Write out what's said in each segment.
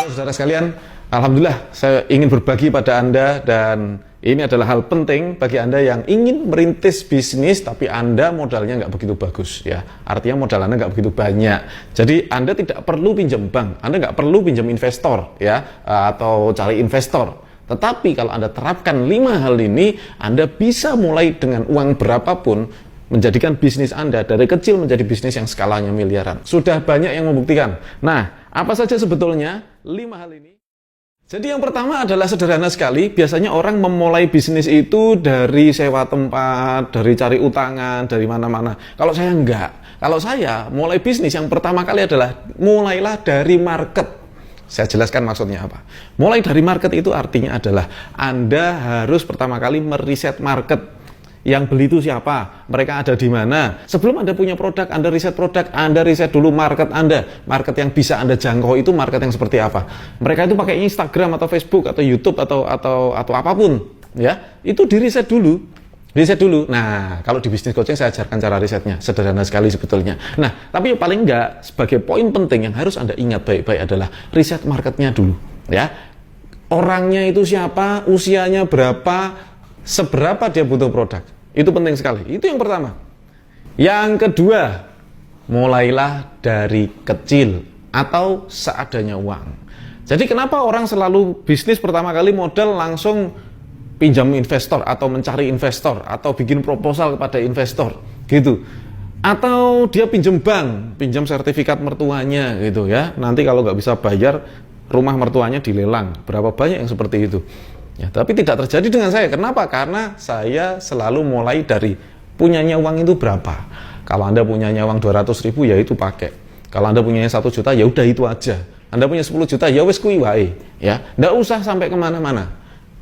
Saudara sekalian, Alhamdulillah saya ingin berbagi pada Anda, dan ini adalah hal penting bagi Anda yang ingin merintis bisnis tapi Anda modalnya nggak begitu bagus ya. Artinya modal Anda nggak begitu banyak. Jadi Anda tidak perlu pinjam bank, Anda nggak perlu pinjam investor ya, atau cari investor. Tetapi kalau Anda terapkan 5 hal ini, Anda bisa mulai dengan uang berapapun menjadikan bisnis Anda dari kecil menjadi bisnis yang skalanya miliaran. Sudah banyak yang membuktikan. Nah, apa saja sebetulnya 5 hal ini? Jadi yang pertama adalah sederhana sekali. Biasanya orang memulai bisnis itu dari sewa tempat, dari cari utangan, dari mana-mana. Kalau saya enggak. Kalau saya mulai bisnis yang pertama kali adalah mulailah dari market. Saya jelaskan maksudnya apa. Mulai dari market itu artinya adalah Anda harus pertama kali meriset market. Yang beli itu siapa, mereka ada di mana. Sebelum Anda punya produk, Anda riset produk, Anda riset dulu market Anda. Market yang bisa Anda jangkau itu market yang seperti apa. Mereka itu pakai Instagram atau Facebook atau YouTube atau apapun ya. Itu diriset dulu. Riset dulu. Nah, kalau di bisnis coaching saya ajarkan cara risetnya. Sederhana sekali sebetulnya. Nah, tapi paling enggak, sebagai poin penting yang harus Anda ingat baik-baik adalah riset marketnya dulu ya. Orangnya itu siapa, usianya berapa, seberapa dia butuh produk. Itu penting sekali. Itu yang pertama. Yang kedua, mulailah dari kecil atau seadanya uang. Jadi kenapa orang selalu bisnis pertama kali modal langsung pinjam investor atau mencari investor atau bikin proposal kepada investor gitu. Atau dia pinjam bank, pinjam sertifikat mertuanya gitu ya. Nanti kalau nggak bisa bayar, rumah mertuanya dilelang. Berapa banyak yang seperti itu? Ya, tapi tidak terjadi dengan saya. Kenapa? Karena saya selalu mulai dari punyanya uang itu berapa. Kalau Anda punyanya uang 200.000 ya itu pakai. Kalau Anda punyanya 1 juta ya udah itu aja. Anda punya 10 juta ya wes kui wae ya. Nggak usah sampai kemana-mana.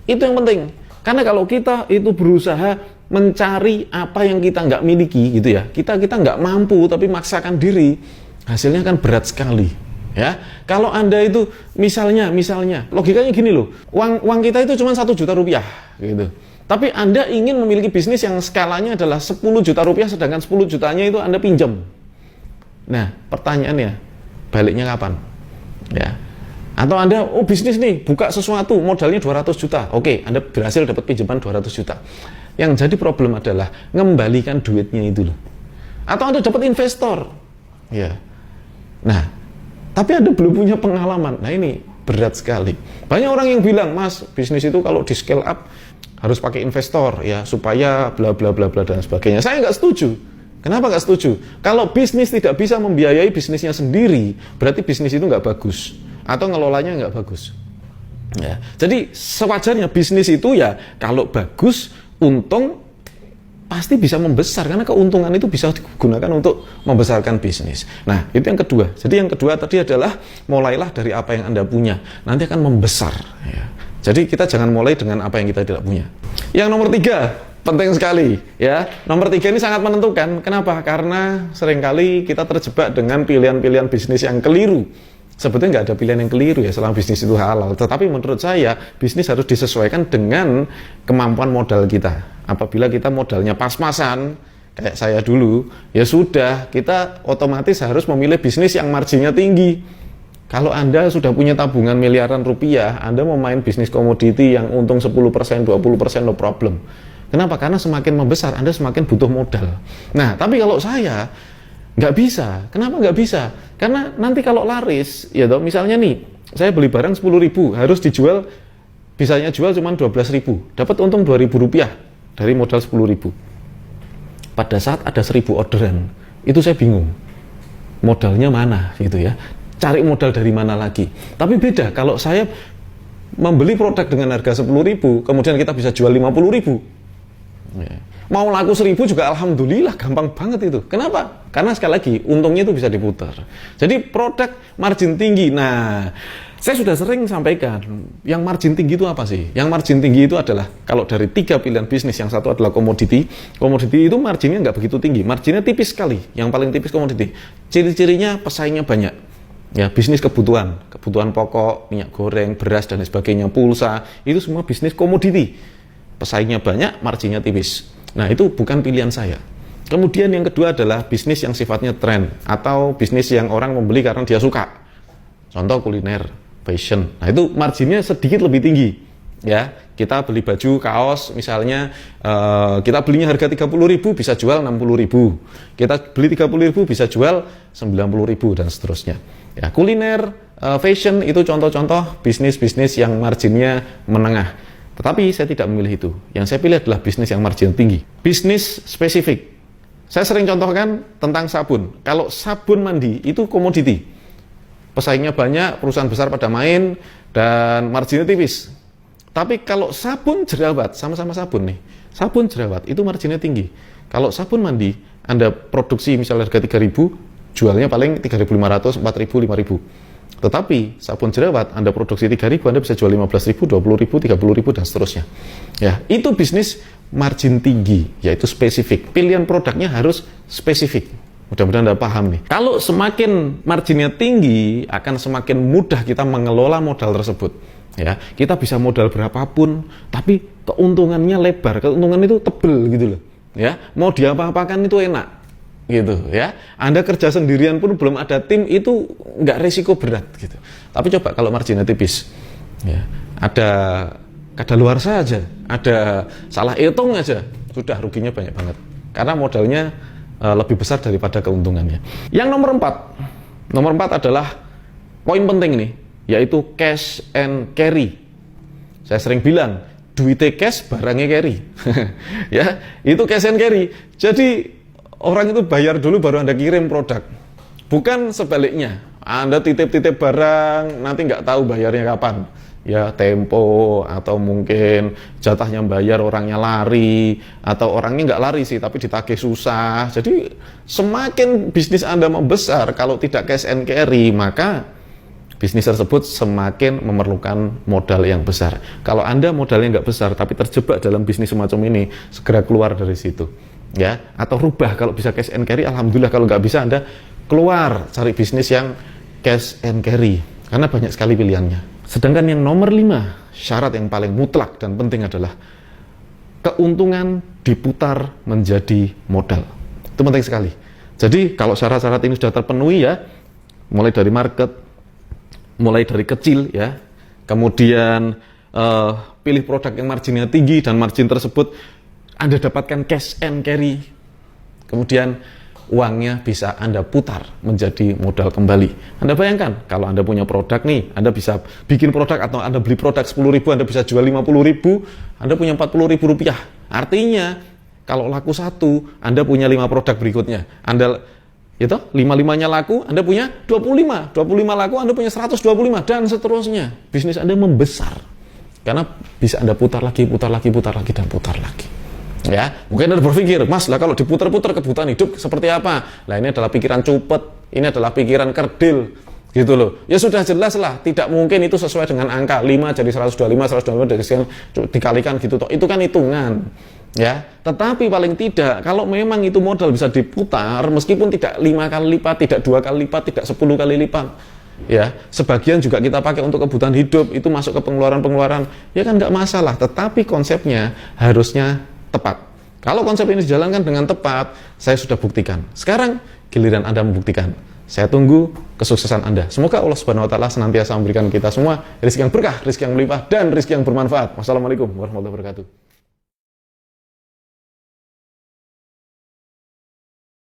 Itu yang penting. Karena kalau kita itu berusaha mencari apa yang kita nggak miliki gitu ya, kita nggak mampu tapi maksakan diri, hasilnya kan berat sekali. Ya, kalau Anda itu misalnya logikanya gini loh, uang kita itu cuma 1 juta rupiah gitu. Tapi Anda ingin memiliki bisnis yang skalanya adalah 10 juta rupiah, sedangkan 10 jutanya itu Anda pinjam. Nah, pertanyaannya, baliknya kapan? Ya. Atau Anda, bisnis nih, buka sesuatu, modalnya 200 juta. Oke, Anda berhasil dapat pinjaman 200 juta. Yang jadi problem adalah ngembalikan duitnya itu loh. Atau Anda dapat investor. Ya. Nah, tapi Anda belum punya pengalaman. Nah, ini berat sekali. Banyak orang yang bilang, Mas, bisnis itu kalau di scale up harus pakai investor ya, supaya bla bla bla bla dan sebagainya. Saya nggak setuju. Kenapa nggak setuju? Kalau bisnis tidak bisa membiayai bisnisnya sendiri, berarti bisnis itu nggak bagus atau ngelolanya nggak bagus. Ya. Jadi sewajarnya bisnis itu ya kalau bagus, untung pasti bisa membesar, karena keuntungan itu bisa digunakan untuk membesarkan bisnis. Nah, itu yang kedua. Jadi yang kedua tadi adalah mulailah dari apa yang Anda punya, nanti akan membesar ya. Jadi kita jangan mulai dengan apa yang kita tidak punya. Yang nomor 3, penting sekali ya. Nomor 3 ini sangat menentukan. Kenapa? Karena seringkali kita terjebak dengan pilihan-pilihan bisnis yang keliru. Sebetulnya nggak ada pilihan yang keliru ya selama bisnis itu halal. Tetapi menurut saya, bisnis harus disesuaikan dengan kemampuan modal kita. Apabila kita modalnya pas-pasan, kayak saya dulu, ya sudah, kita otomatis harus memilih bisnis yang marginnya tinggi. Kalau Anda sudah punya tabungan miliaran rupiah, Anda mau main bisnis komoditi yang untung 10%, 20%, no problem. Kenapa? Karena semakin membesar, Anda semakin butuh modal. Nah, tapi kalau saya nggak bisa. Kenapa nggak bisa? Karena nanti kalau laris, ya toh, misalnya nih, saya beli barang 10.000, harus dijual, bisanya jual cuma 12.000, dapat untung 2.000 rupiah dari modal 10.000. Pada saat ada 1.000 orderan, itu saya bingung, modalnya mana gitu ya, cari modal dari mana lagi. Tapi beda, kalau saya membeli produk dengan harga 10.000, kemudian kita bisa jual 50.000, ya. Mau laku 1.000 juga alhamdulillah gampang banget itu. Kenapa? Karena sekali lagi untungnya itu bisa diputar. Jadi produk margin tinggi. Nah, saya sudah sering sampaikan, yang margin tinggi itu apa sih? Yang margin tinggi itu adalah kalau dari 3 pilihan bisnis, yang satu adalah komoditi. Komoditi itu marginnya nggak begitu tinggi, marginnya tipis sekali. Yang paling tipis komoditi. Ciri-cirinya pesaingnya banyak. Ya, bisnis kebutuhan pokok, minyak goreng, beras dan sebagainya, pulsa, itu semua bisnis komoditi. Pesaingnya banyak, marginnya tipis. Nah, itu bukan pilihan saya. Kemudian yang kedua adalah bisnis yang sifatnya tren atau bisnis yang orang membeli karena dia suka. Contoh kuliner. fashion. Nah, itu marginnya sedikit lebih tinggi. Ya, kita beli baju, kaos, misalnya kita belinya harga 30.000 bisa jual 60.000. Kita beli 30.000 bisa jual 90.000 dan seterusnya. Ya, kuliner, fashion itu contoh-contoh bisnis-bisnis yang marginnya menengah. Tetapi saya tidak memilih itu. Yang saya pilih adalah bisnis yang margin tinggi. Bisnis spesifik. Saya sering contohkan tentang sabun. Kalau sabun mandi itu komoditi. Pesaingnya banyak, perusahaan besar pada main, dan marginnya tipis. Tapi kalau sabun jerawat, sama-sama sabun nih, sabun jerawat itu marginnya tinggi. Kalau sabun mandi, Anda produksi misalnya harga 3.000, jualnya paling 3.500, 4.000, 5.000. Tetapi sabun jerawat Anda produksi 3.000, Anda bisa jual 15.000, 20.000, 30.000 dan seterusnya. Ya, itu bisnis margin tinggi, yaitu spesifik. Pilihan produknya harus spesifik. Mudah-mudahan Anda paham nih. Kalau semakin marginnya tinggi, akan semakin mudah kita mengelola modal tersebut. Ya, kita bisa modal berapapun, tapi keuntungannya lebar, keuntungan itu tebel gitu loh. Ya, mau diapa-apakan itu enak, gitu ya. Anda kerja sendirian pun belum ada tim itu nggak resiko berat gitu. Tapi coba kalau marginnya tipis, ya, ada kadaluarsa aja, ada salah hitung aja, sudah ruginya banyak banget. Karena modalnya lebih besar daripada keuntungannya. Yang nomor 4 adalah poin penting nih, yaitu cash and carry. Saya sering bilang, duitnya cash, barangnya carry. Ya, itu cash and carry. Jadi orang itu bayar dulu baru Anda kirim produk. Bukan sebaliknya. Anda titip-titip barang, nanti nggak tahu bayarnya kapan. Ya, tempo, atau mungkin jatahnya bayar orangnya lari, atau orangnya nggak lari sih, tapi ditagih susah. Jadi semakin bisnis Anda membesar, kalau tidak cash and carry, maka bisnis tersebut semakin memerlukan modal yang besar. Kalau Anda modalnya nggak besar, tapi terjebak dalam bisnis semacam ini, segera keluar dari situ. Ya, atau rubah. Kalau bisa cash and carry, alhamdulillah. Kalau nggak bisa, Anda keluar, cari bisnis yang cash and carry. Karena banyak sekali pilihannya. Sedangkan yang nomor 5, syarat yang paling mutlak dan penting adalah keuntungan diputar menjadi modal. Itu penting sekali. Jadi, kalau syarat-syarat ini sudah terpenuhi ya, mulai dari market, mulai dari kecil ya, kemudian pilih produk yang marginnya tinggi dan margin tersebut Anda dapatkan cash and carry, kemudian uangnya bisa Anda putar menjadi modal kembali. Anda bayangkan kalau Anda punya produk nih, Anda bisa bikin produk atau Anda beli produk 10.000, Anda bisa jual 50.000, Anda punya 40.000 rupiah. Artinya kalau laku 1, Anda punya 5 produk berikutnya. Anda itu 5-5-nya laku, Anda punya 25 laku, Anda punya 125 dan seterusnya. Bisnis Anda membesar karena bisa Anda putar lagi dan putar lagi. Ya, mungkin Anda berpikir, Mas, lah kalau diputar-putar kebutuhan hidup seperti apa? Lah ini adalah pikiran cupet, ini adalah pikiran kerdil, gitu loh. Ya sudah jelas lah, tidak mungkin itu sesuai dengan angka 5 jadi 125 dari sekian dikalikan gitu toh. Itu kan hitungan. Ya, tetapi paling tidak kalau memang itu modal bisa diputar meskipun tidak 5 kali lipat, tidak 2 kali lipat, tidak 10 kali lipat. Ya, sebagian juga kita pakai untuk kebutuhan hidup, itu masuk ke pengeluaran-pengeluaran. Ya kan nggak masalah, tetapi konsepnya harusnya tepat. Kalau konsep ini dijalankan dengan tepat, saya sudah buktikan. Sekarang giliran Anda membuktikan. Saya tunggu kesuksesan Anda. Semoga Allah Subhanahu wa taala senantiasa memberikan kita semua rezeki yang berkah, rezeki yang melimpah dan rezeki yang bermanfaat. Wassalamualaikum warahmatullahi wabarakatuh.